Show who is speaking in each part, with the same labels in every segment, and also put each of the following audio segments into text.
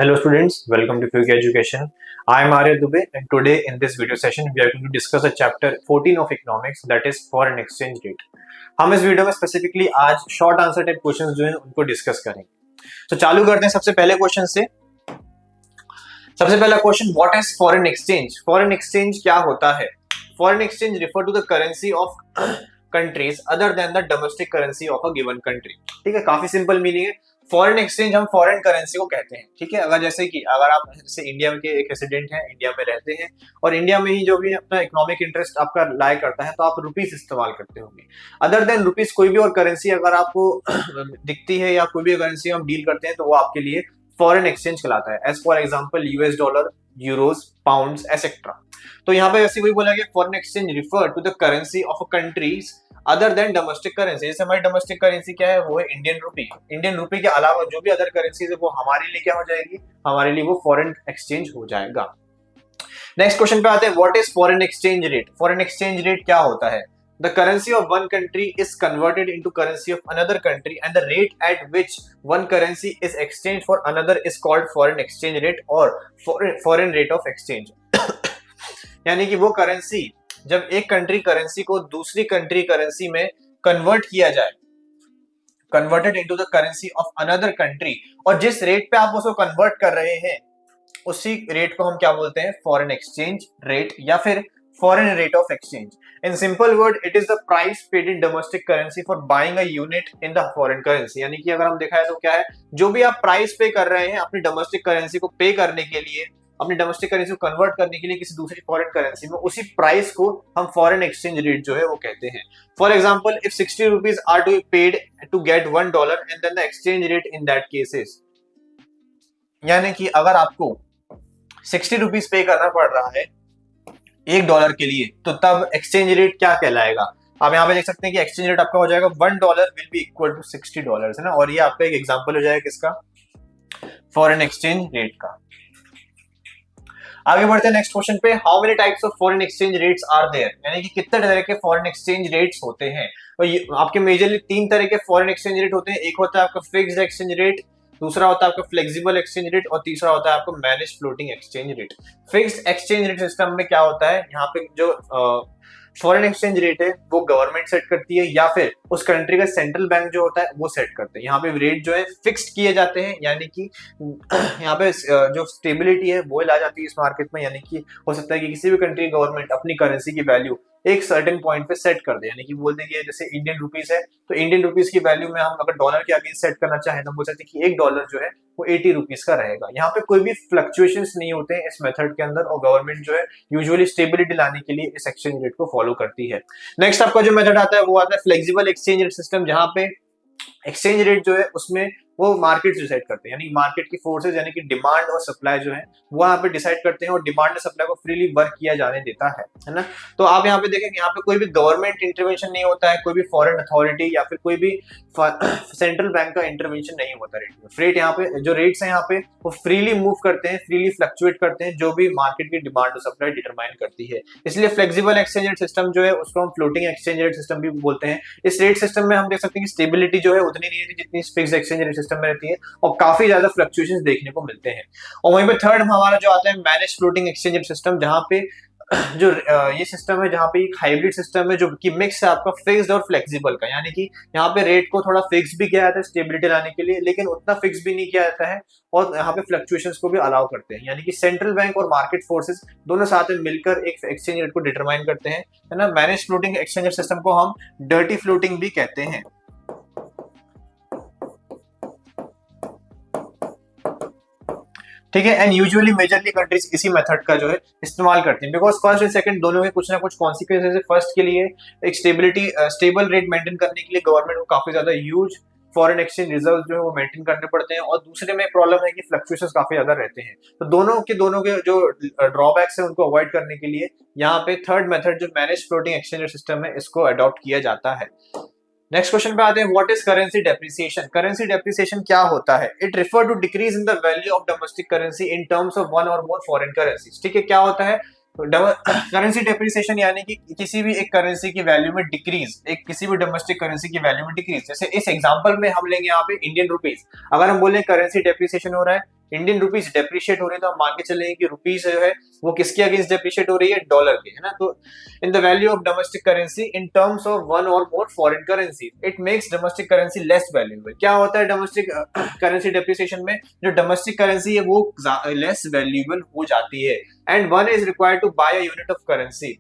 Speaker 1: Hello students, welcome to Fugue Education. I am Arya Dubey and today in this video session we are going to discuss the chapter 14 of economics, that is foreign exchange rate. हम इस video में specifically आज short answer type questions जो हैं उनको discuss करेंगे। तो चालू करते हैं सबसे पहले क्वेश्चन से। सबसे पहला question, what is foreign exchange? Foreign exchange क्या होता है? Foreign exchange refer to the currency of countries other than the domestic currency of a given country. ठीक है, काफी सिंपल मीनिंग है। फॉरेन एक्सचेंज हम फॉरेन करेंसी को कहते हैं। ठीक है, अगर जैसे कि अगर आप जैसे इंडिया के एक रेसिडेंट हैं, इंडिया में रहते हैं और इंडिया में ही जो भी अपना इकोनॉमिक इंटरेस्ट आपका लाई करता है तो आप रुपीस इस्तेमाल करते होंगे। अदर देन रुपीस कोई भी और करेंसी अगर आपको दिखती है या कोई भी करेंसी हम डील करते हैं तो वो आपके लिए फॉरेन एक्सचेंज कहलाता है। As for example US dollar, euros, pounds etcetera. तो यहाँ पे वैसे वही बोला गया, foreign exchange refer to the currency of countries other than domestic currency. जैसे हमारी डोमेस्टिक करेंसी क्या है, वो है इंडियन रुपी। इंडियन रुपी के अलावा जो भी अदर करेंसीज है वो हमारे लिए क्या हो जाएगी, हमारे लिए वो फॉरेन एक्सचेंज हो जाएगा। नेक्स्ट क्वेश्चन पे आते हैं, what is foreign exchange rate? Foreign exchange rate क्या होता है? The currency of one country is converted into currency of another country and the rate at which one currency is exchanged for another is called foreign exchange rate or foreign rate of exchange। यानी कि वो currency जब एक country currency को दूसरी country currency में convert किया जाए, converted into the currency of another country, और जिस रेट पे आप उसको कन्वर्ट कर रहे हैं उसी रेट को हम क्या बोलते हैं, फॉरेन एक्सचेंज रेट या फिर foreign rate of exchange. In simple word, it is the price paid in domestic currency for buying a unit in the foreign currency. यानी कि अगर हम देखा है तो क्या है, जो भी आप प्राइस पे कर रहे हैं अपनी डोमेस्टिक करेंसी को पे करने के लिए, अपनी डोमेस्टिक करेंसी को कन्वर्ट करने के लिए किसी दूसरी फॉरेन करेंसी में, उसी प्राइस को हम फॉरेन एक्सचेंज रेट जो है वो कहते हैं। For example, if 60 rupees are to be paid to get $1 and then the exchange rate in that cases, यानी कि अगर आपको 60 रुपीज पे करना पड़ रहा है $1 के लिए, तो तब एक्सचेंज रेट क्या कहलाएगा? आप यहाँ पे देख सकते हैं कि एक्सचेंज रेट आपका हो जाएगा $1 विल बी इक्वल टू $60, है ना। और ये आपका एक एग्जांपल हो जाएगा किसका, फॉरेन एक्सचेंज रेट का। आगे बढ़ते हैं नेक्स्ट क्वेश्चन पे, how many types of foreign exchange rates are there? यानी कि कितने तरह के फॉरेन एक्सचेंज रेट्स होते हैं। तो ये आपके मेजरली 3 तरह के फॉरेन एक्सचेंज रेट होते हैं। एक होता है आपका फिक्स्ड एक्सचेंज रेट, दूसरा होता है आपका फ्लेक्सिबल एक्सचेंज रेट और तीसरा होता है आपका manage floating exchange rate. Fixed exchange rate system में क्या होता है, यहाँ पे जो फॉरेन एक्सचेंज रेट है वो गवर्नमेंट सेट करती है या फिर उस कंट्री का सेंट्रल बैंक जो होता है वो सेट करते हैं। यहाँ पे रेट जो है फिक्स्ड किए जाते हैं, यानी कि यहाँ पे जो स्टेबिलिटी है वो ला जाती है इस मार्केट में। यानी कि हो सकता है कि किसी भी कंट्री गवर्नमेंट अपनी करेंसी की वैल्यू एक सर्टेन पॉइंट पे सेट कर दे, यानी कि बोल देंगे जैसे इंडियन रुपीस है तो इंडियन रुपीस की वैल्यू में हम अगर डॉलर के अगेंस्ट सेट करना चाहें तो बोल सकते हैं कि $1 जो है वो 80 रुपीस का रहेगा। यहाँ पे कोई भी फ्लक्चुएशंस नहीं होते हैं इस मेथड के अंदर, और गवर्नमेंट जो है यूजुअली स्टेबिलिटी लाने के लिए इस एक्सचेंज रेट को फॉलो करती है। नेक्स्ट आपका जो मेथड आता है वो आता है फ्लेक्सिबल एक्सचेंज रेट सिस्टम, जहाँ पे एक्सचेंज रेट जो है उसमें वो मार्केट डिसाइड करते हैं, यानी मार्केट की फोर्सेस यानी कि डिमांड और सप्लाई जो है वो यहाँ पे डिसाइड करते हैं और डिमांड और सप्लाई को फ्रीली वर्क किया जाने देता है ना। तो आप यहाँ पे देखें कि यहाँ पे कोई भी गवर्नमेंट इंटरवेंशन नहीं होता है, कोई भी फॉरेन अथॉरिटी या फिर कोई भी सेंट्रल बैंक का इंटरवेंशन नहीं होता रेट में। रेट यहाँ पे जो रेट्स हैं यहाँ पे वो फ्रीली मूव करते हैं, फ्रीली फ्लक्चुएट करते हैं, जो भी मार्केट की डिमांड और सप्लाई डिटरमाइन करती है। इसलिए फ्लेक्सिबल एक्सचेंज रेट सिस्टम जो है उसको हम फ्लोटिंग एक्सचेंज रेट सिस्टम भी बोलते हैं। इस रेट सिस्टम में हम देख सकते हैं कि स्टेबिलिटी जो है उतनी नहीं रहती जितनी फिक्स्ड एक्सचेंज रेट सिस्टम में रहती है, और काफी ज्यादा फ्लक्चुएशंस देखने को मिलते हैं। और वहीं पे थर्ड हमारा जो आता है manage floating exchange rate system, जहां पे जो ये सिस्टम है जहाँ पे एक हाइब्रिड सिस्टम है जो कि मिक्स है आपका फिक्स्ड और फ्लेक्सिबल का। यानी कि यहाँ पे रेट को थोड़ा फिक्स भी किया जाता है स्टेबिलिटी लाने के लिए, लेकिन उतना फिक्स भी नहीं किया जाता है, और यहाँ पे फ्लक्चुएशंस को भी अलाउ करते हैं। यानी कि सेंट्रल बैंक और मार्केट फोर्सेस दोनों साथ में मिलकर एक एक्सचेंज रेट को डिटरमाइन करते हैं, है ना। Manage floating exchange rate system को हम डर्टी फ्लोटिंग भी कहते हैं। ठीक है, एंड यूजुअली मेजरली कंट्रीज इसी मेथड का जो है इस्तेमाल करती हैं, बिकॉज फर्स्ट एंड सेकंड दोनों के कुछ ना कुछ कॉन्सिक्वेंसेस है। फर्स्ट के लिए एक स्टेबल रेट मेंटेन करने के लिए गवर्नमेंट को काफी ज्यादा ह्यूज फॉरेन एक्सचेंज रिजर्व जो है वो मेंटेन करने पड़ते हैं, और दूसरे में प्रॉब्लम है कि फ्लक्चुएशंस काफी ज्यादा रहते हैं। तो दोनों के जो ड्रॉबैक्स है उनको अवॉइड करने के लिए यहाँ पे थर्ड मेथड जो मैनेज फ्लोटिंग एक्सचेंज सिस्टम है इसको अडॉप्ट किया जाता है। नेक्स्ट क्वेश्चन पे आते हैं, what is currency depreciation? Currency depreciation क्या होता है? It refer to decrease in the value of domestic currency in terms of one or more foreign currencies. ठीक है, क्या होता है करेंसी डेप्रिसिएशन? यानी कि किसी भी एक करेंसी की वैल्यू में डिक्रीज, एक किसी भी डोमेस्टिक करेंसी की वैल्यू में डिक्रीज। जैसे इस एग्जांपल में हम लेंगे यहाँ पे इंडियन रुपीस, अगर हम बोले करेंसी डेप्रिसिएशन हो रहा है इंडियन रुपीज डेप्रिशिएट हो रही है, तो हम मान के चलेंगे कि रुपीज जो है वो किसके अगेंस्ट डेप्रिशिएट हो रही है, डॉलर के, है ना। तो in the value of domestic currency in terms of one or more foreign currency it makes domestic currency less valuable. क्या होता है डोमेस्टिक करेंसी डेप्रिसिएशन में, जो डोमेस्टिक करेंसी है वो लेस वैल्यूएबल हो जाती है, and one is required to buy a unit of currency,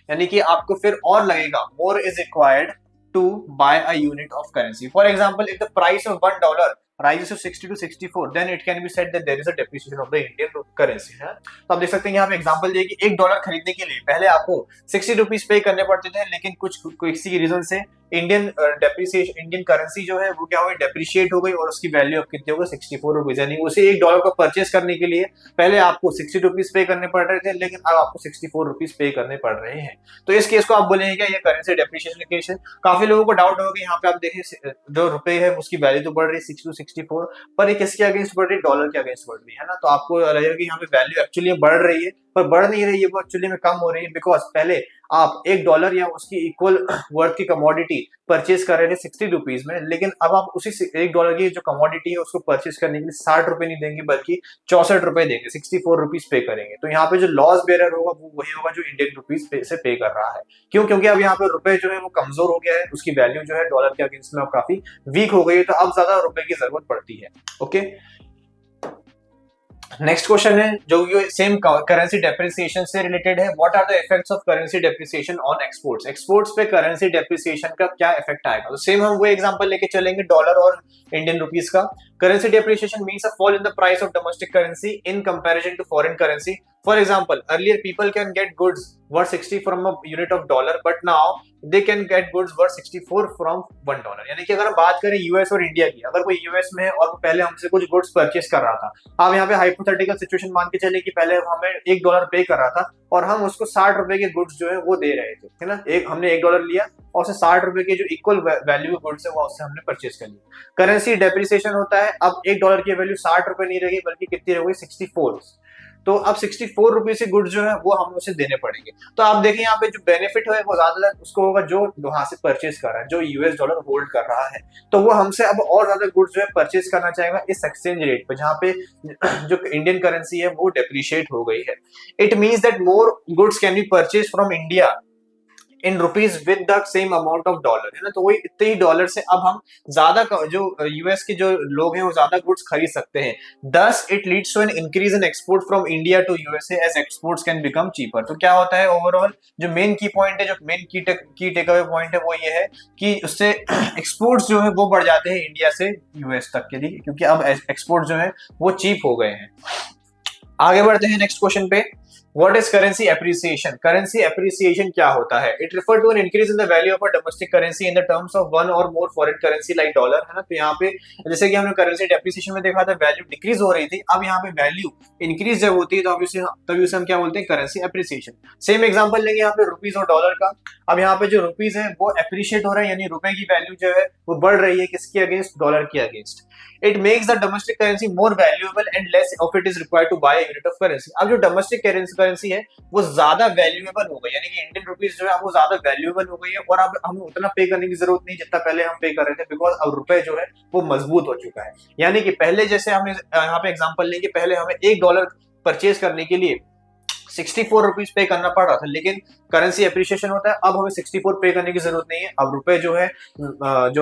Speaker 1: यानी कि आपको फिर और लगेगा, more is required to buy a unit of currency. For example, if the price of $1 rises to 60 to 64, then it can be said that there is a depreciation of the Indian currency, है। तो आप देख सकते हैं यहाँ पे example दिए कि $1 खरीदने के लिए पहले आपको 60 रुपीज पे करने पड़ते थे, लेकिन किसी रीजन से इंडियन करेंसी जो है वो क्या हुई, डेप्रिशिएट हो गई, और उसकी वैल्यू अब कितनी हो गई, 64 रुपीज। यानी उसे $1 को परचेस करने के लिए पहले आपको 60 रुपीज पे करने पड़ रहे थे, लेकिन अब आपको 64 रुपीज पे करने पड़ रहे हैं। तो इस केस को आप बोलेंगे क्या, ये करेंसी डेप्रिशिएशन केस है। काफी लोगों को डाउट होगा कि यहाँ पे आप देखिए जो रुपए है उसकी वैल्यू तो बढ़ रही है 64, पर ये किसके अगेंस्ट बढ़ रही है, डॉलर के अगेंस्ट बढ़ रही है ना। तो आपको लगेगा कि यहाँ पे वैल्यू एक्चुअली बढ़ रही है, पर बढ़ नहीं रही है, वो एक्चुअली में कम हो रही है, बिकॉज पहले आप $1 या उसकी इक्वल वर्थ की कमोडिटी परचेज कर रहे थे 60 रुपीज में, लेकिन अब आप उसी $1 की जो कमोडिटी है उसको परचेज करने के लिए 60 रुपए नहीं देंगे, बल्कि 64 रुपए देंगे, 64 रुपीज पे करेंगे। तो यहाँ पे जो लॉस बेरर होगा वो वही होगा जो इंडियन रुपीज से पे कर रहा है। क्यों? क्योंकि अब यहाँ पे रुपए जो है वो कमजोर हो गया है, उसकी वैल्यू जो है डॉलर के अगेंस्ट में अब काफी वीक हो गई है, तो अब ज्यादा रुपए की जरूरत पड़ती है। ओके, नेक्स्ट क्वेश्चन है जो ये सेम करेंसी डेप्रिसिएशन से रिलेटेड है। What are the effects of currency depreciation on exports? Exports पे करेंसी डेप्रिसिएशन का क्या इफेक्ट आएगा? तो सेम हम वो एग्जांपल लेके चलेंगे डॉलर और इंडियन रुपीस का। Currency depreciation means a fall in the price of domestic currency in comparison to foreign currency. For example, earlier people can get goods worth 60 from a unit of dollar, but now they can get goods worth 64 from $1। यानी कि अगर हम बात करें US और India की, अगर कोई यूएस में है और वो पहले हमसे कुछ गुड्स परचेस कर रहा था, आप यहाँ पे हाइपोथेटिकल सिचुएशन मान के चले कि पहले हमें $1 पे कर रहा था और हम उसको 60 रुपए के गुड्स जो है वो दे रहे थे, है ना। हमने $1 लिया और उसे 60 रुपए के जो इक्वल वैल्यू गुड्स है वो उससे हमने परचेस कर लिया। करेंसी डेप्रिसिएशन होता है, अब $1 की वैल्यू 60 रुपए नहीं रहेगी, बल्कि कितनी रहेगी, 64। तो अब 64 रुपए से गुड्स जो है वो हमें उसे देने पड़ेंगे। तो आप देखिए यहाँ पे जो बेनिफिट है वो ज्यादा उसको होगा जो वहां से परचेज कर रहा है, जो US डॉलर होल्ड कर रहा है, तो वो हमसे अब और ज्यादा गुड्स जो है परचेज करना चाहेगा इस एक्सचेंज रेट पे, जहाँ पे जो इंडियन करेंसी है वो डेप्रिशिएट हो गई है। It means that more goods can be purchase from India in rupees with the same amount of dollar, है ना। तो वही इतने ही डॉलर से अब हम ज्यादा जो यूएस के जो लोग हैं वो ज्यादा गुड्स खरीद सकते हैं। Thus it leads to an increase in export from India to USA as exports can become cheaper. तो क्या होता है ओवरऑल जो मेन की पॉइंट है, जो मेन की टेक अवे पॉइंट है वो ये है कि उससे एक्सपोर्ट्स जो है वो बढ़ जाते हैं इंडिया से यूएस तक के लिए, क्योंकि अब एक्सपोर्ट जो है वो चीप हो गए हैं। आगे बढ़ते हैं नेक्स्ट क्वेश्चन पे। What is currency appreciation? Currency appreciation क्या होता है? It refer to an increase in the value of a domestic currency in the terms of one or more foreign currency like dollar, है ना। तो यहाँ पे जैसे कि हमने currency depreciation में देखा था वैल्यू डिक्रीज हो रही थी, अब यहाँ पे वैल्यू इंक्रीज जब होती है तो तभी उसे हम क्या बोलते हैं, करेंसी एप्रिसिएशन। सेम एग्जांपल लेंगे यहाँ पे रुपीज और डॉलर का। अब यहाँ पे जो रुपीज है वो एप्रिशिएट हो रहा है, यानी रुपए की वैल्यू जो है वो बढ़ रही है, किसके अगेंस्ट, डॉलर के against. It makes the domestic currency more valuable and less of it is required to buy a unit of currency। अब जो डोमेस्टिक करेंसी है वो ज्यादा वैल्यूएबल हो गई, यानी कि इंडियन रुपीस जो है वो ज्यादा वैल्यूएबल हो गई है, और अब हमें उतना पे करने की जरूरत नहीं जितना पहले हम पे कर रहे थे, बिकॉज अब रुपए जो है वो मजबूत हो चुका है। यानी कि पहले जैसे हमें यहाँ पे एग्जांपल लेंगे, पहले हमें $1 परचेज करने के लिए 64 रुपीज पे करना पड़ रहा था, लेकिन करेंसी एप्रिशिएशन होता है, अब हमें 64 पे करने की जरूरत नहीं है। अब रुपए जो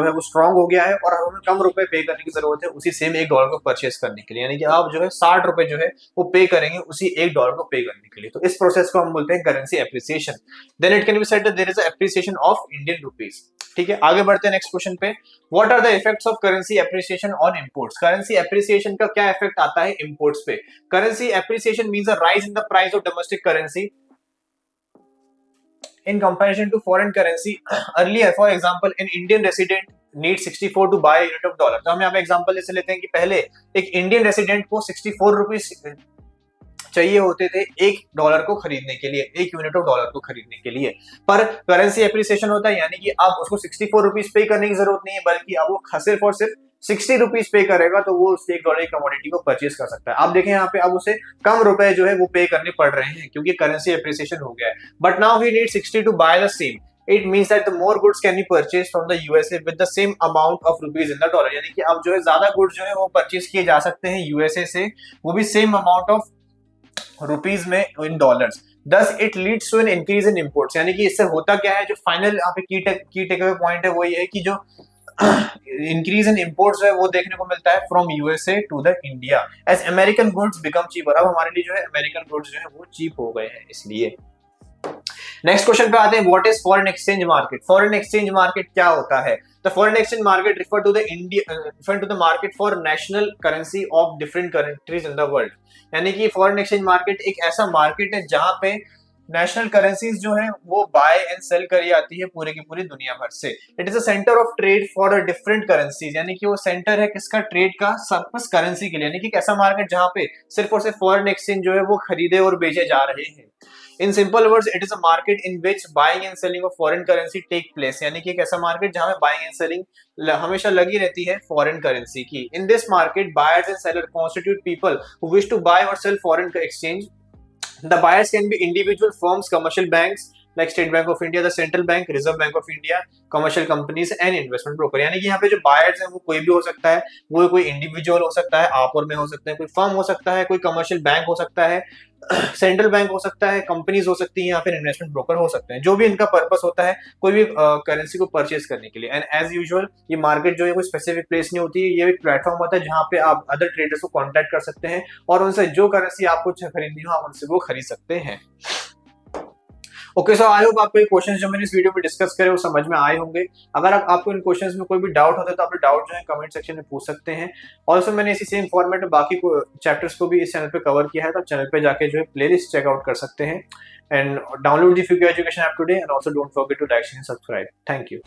Speaker 1: है वो स्ट्रांग हो गया है और हमें कम रुपए पे करने की जरूरत है उसी सेम $1 को परचेस करने के लिए, यानी कि आप जो है 60 रुपए जो है वो पे करेंगे उसी $1 को पे करने के लिए। तो इस प्रोसेस को हम बोलते हैं currency appreciation. Then it can be said that there is a appreciation of Indian rupees. ठीक है, आगे बढ़ते हैं नेक्स्ट क्वेश्चन पे। What are the effects of currency appreciation on imports? Currency appreciation का क्या इफेक्ट आता है इंपोर्ट्स पे? Currency appreciation means a rise in the price of domestic currency in comparison to foreign currency। earlier for example an Indian resident need 64 to buy a unit of dollar। तो हम यहाँ पे example ऐसे लेते हैं कि पहले एक इंडियन रेसिडेंट को 64 रुपीज चाहिए होते थे $1 को खरीदने के लिए, एक यूनिट ऑफ डॉलर को खरीदने के लिए, पर करेंसी एप्रिसिएशन होता है, यानी कि अब उसको 64 रुपीज पे करने की जरूरत नहीं है, बल्कि अब वो सिर्फ और सिर्फ 60 रुपीज पे करेगा तो वो उस $1 की कमोडिटी को परचेज कर सकता है। आप देखें यहाँ पे अब उसे कम रुपए जो है वो पे करने पड़ रहे हैं क्योंकि करेंसी एप्रिसिएशन हो गया है, but now he need 60 to buy the same. It means that the more goods can be purchase from the USA with the same amount of rupees in the dollar, यानी कि अब जो है ज्यादा goods जो है वो परचेज किए जा सकते हैं यूएसए से, वो भी सेम अमाउंट ऑफ रुपीज में in dollars. Thus it leads to an increase in imports, यानी कि इससे होता क्या है, जो फाइनल यहाँ पे की टेक अवे पॉइंट है वो ये है कि जो इंक्रीज इन इंपोर्ट्स है वो देखने को मिलता है from USA to the India as American goods become cheaper. अब हमारे लिए जो है अमेरिकन गुड्स जो है वो चीप हो गए हैं इसलिए। नेक्स्ट क्वेश्चन पे आते हैं, what is foreign exchange market. Foreign exchange market क्या होता है? The foreign exchange market refer to the market for national currency of different countries in the world, यानी कि फॉरेन एक्सचेंज मार्केट एक ऐसा मार्केट है जहां पे नेशनल करेंसीज जो है वो बाय एंड सेल करी जाती है पूरे की पूरी दुनिया भर से। It is a centre of trade for different currencies, यानी कि वो सेंटर है किसका, ट्रेड का, सर्पस करेंसी के लिए, यानी कि एक ऐसा मार्केट जहां पे सिर्फ और सिर्फ फॉरेन एक्सचेंज जो है वो खरीदे और बेचे जा रहे हैं। In simple words it is a market in which buying and selling of foreign currency take place, यानी कि एक ऐसा मार्केट जहां पे बाइंग एंड सेलिंग हमेशा लगी रहती है फॉरेन करेंसी की। In this market buyers and seller constitute people who wish to buy or sell foreign exchange. The buyers can be individual firms, commercial banks like State Bank of India, the Central Bank, Reserve Bank of India, commercial companies and investment broker, यानी कि यहाँ पे जो buyers हैं वो कोई भी हो सकता है, वो कोई इंडिविजुअल हो सकता है, आप और मैं हो सकते हैं, कोई फर्म हो सकता है, कोई कमर्शियल बैंक हो सकता है, सेंट्रल बैंक हो सकता है, कंपनीज हो सकती हैं या फिर इन्वेस्टमेंट ब्रोकर हो सकते हैं, जो भी इनका पर्पस होता है कोई भी करेंसी को परचेज करने के लिए। एंड एज यूजुअल ये मार्केट जो है कोई स्पेसिफिक प्लेस नहीं होती है, ये एक प्लेटफॉर्म होता है जहां पे आप अदर ट्रेडर्स को कांटेक्ट कर सकते हैं और उनसे जो करेंसी आपको खरीदनी हो आप उनसे वो खरीद सकते हैं। ओके, सो आई होप आपको ये क्वेश्चंस जो मैंने इस वीडियो में डिस्कस करे वो समझ में आए होंगे। अगर आपको इन क्वेश्चंस में कोई भी डाउट होता है तो आप डाउट जो है कमेंट सेक्शन में पूछ सकते हैं। ऑल्सो मैंने इसी सेम फॉर्मेट में बाकी चैप्टर्स को भी इस चैनल पे कवर किया है, तो आप चैनल पे जाके जो है प्लेलिस्ट चेकआउट कर सकते हैं and download the future education app today and also don't forget to like and subscribe. Thank you.